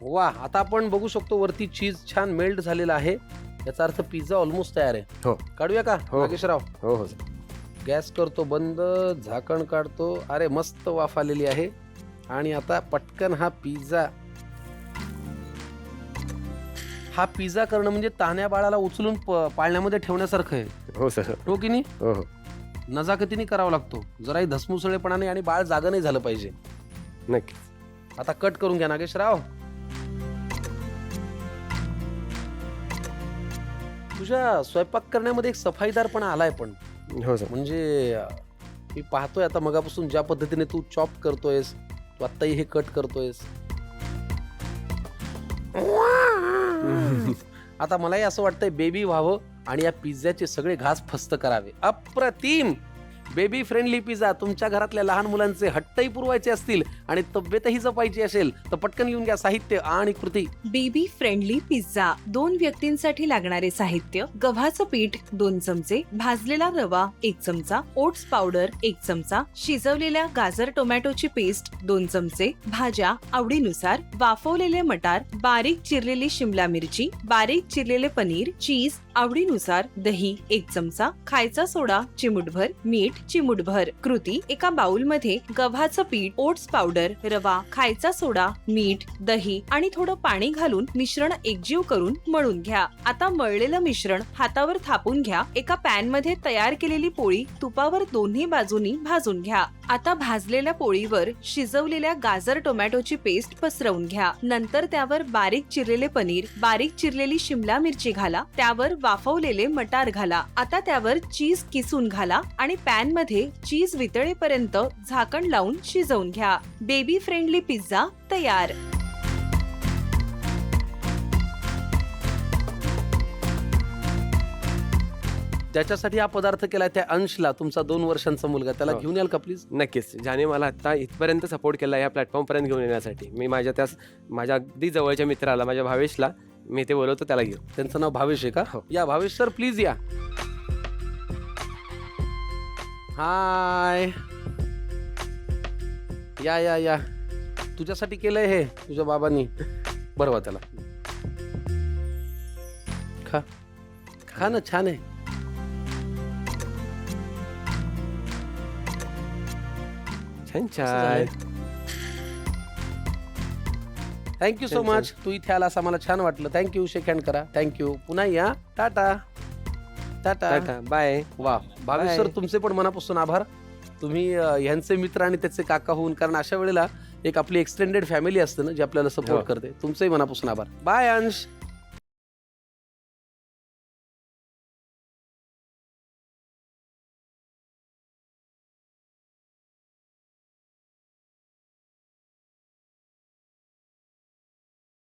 वा, आता आपण बघू शकतो वरती चीज छान मेल्ट झालेला आहे. याचा अर्थ पिझ्झा ऑलमोस्ट तयार आहे. हो. काढूया का हो. नागेशराव? हो हो. गॅस करतो बंद, झाकण काढतो. अरे मस्त वाफ आलेली आहे. आणि आता पटकन हा पिझ्झा करणं म्हणजे तान्या बाळाला उचलून पाळण्यामध्ये ठेवण्यासारखं आहे. हो सर. हो की नाही? हो हो. नजाकतीने करावा लागतो, जराही धसमुसळेपणाने, आणि बाळ जागा नाही झालं पाहिजे. नक्की. आता कट करून घ्या नागेशराव. तुझ्या स्वयंपाक करण्यामध्ये एक सफाईदारपणा आलाय. पण हो सर. म्हणजे मी पाहतोय आता मगापासून ज्या पद्धतीने तू चॉप करतोयस, तू आत्ताही हे कट करतोयस. आता मलाही असं वाटतंय बेबी व्हावं आणि या पिझ्झ्याचे सगळे घास फस्त करावे. अप्रतिम बेबी फ्रेंडली पिझ्झा. तुमच्या घरातल्या लहान मुलांचे हट्टही पुरवायचे असतील आणि तब्येतही जपायची असेल तर पटकन घेऊन घ्या साहित्य आणि कृती. Baby friendly pizza. 2 व्यक्तींसाठी लागणारे साहित्य: गव्हाचं पीठ 2 चमचे, भाजलेला रवा 1 चमचा, ओट्स पावडर 1 चमचा, शिजवलेल्या गाजर टोमॅटोची पेस्ट 2 चमचे, भाज्या आवडीनुसार, वाफवलेले मटार, बारीक चिरलेली शिमला मिरची, बारीक चिरलेले पनीर, चीज आवडीनुसार, दही 1 चमचा, खायचा सोडा चिमूटभर, मीठ चिमूटभर. कृती: एका बाउल मध्ये गव्हाचं पीठ, ओट्स पावडर, रवा, खायचा सोडा, मीठ, दही आणि थोडं पाणी घालून मिश्रण एकजीव करून मळून घ्या. आता मळलेलं मिश्रण हातावर थापून घ्या. एका पॅन मध्ये तयार केलेली पोळी तुपावर दोन्ही बाजूनी भाजून घ्या. आता भाजलेल्या पोळीवर शिजवलेल्या गाजर टोमॅटोची पेस्ट पसरवून घ्या. नंतर त्यावर बारीक चिरलेले पनीर, बारीक चिरलेली शिमला मिरची घाला. त्यावर वाफवलेले मटार घाला. आता त्यावर चीज किसून घाला आणि पॅन मध्ये चीज वितळेपर्यंत झाकण लावून शिजवून घ्या. बेबी फ्रेंडली पिझ्झा तयार. ज्याच्यासाठी हा पदार्थ केलाय त्या अंशला, तुमचा 2 वर्षांचा मुलगा, त्याला हो. घेऊन याल का प्लीज? नक्कीच. ज्याने मला आता इथपर्यंत सपोर्ट केला या प्लॅटफॉर्म पर्यंत घेऊन येण्यासाठी. मी माझ्या अगदी जवळच्या मित्राला, माझ्या भावेशला मी ते बोलवतो, त्याला घेऊ. त्यांचं नाव भावेश आहे का? हो. या भावेश सर प्लीज या. हाय, या या या. तुझ्यासाठी केलंय हे तुझ्या बाबांनी. बरोबर, त्याला खा खा ना, छान आहे. छान छान. थँक्यू सो छान, मच. तू इथे आलास, आम्हाला छान वाटलं. थँक्यू. शेक हँड करा. थँक्यू. पुन्हा या. Tata tata. Tata bye. वा, भावेश Bye. सर तुमचे पण मनापासून आभार. तुम्ही ह्यांचे मित्र आणि त्याचे काका होऊन, कारण अशा वेळेला एक आपली एक्सटेंडेड फॅमिली असते ना जी आपल्याला सपोर्ट हो. करते. तुमचेही मनापासून आभार. बाय अंश.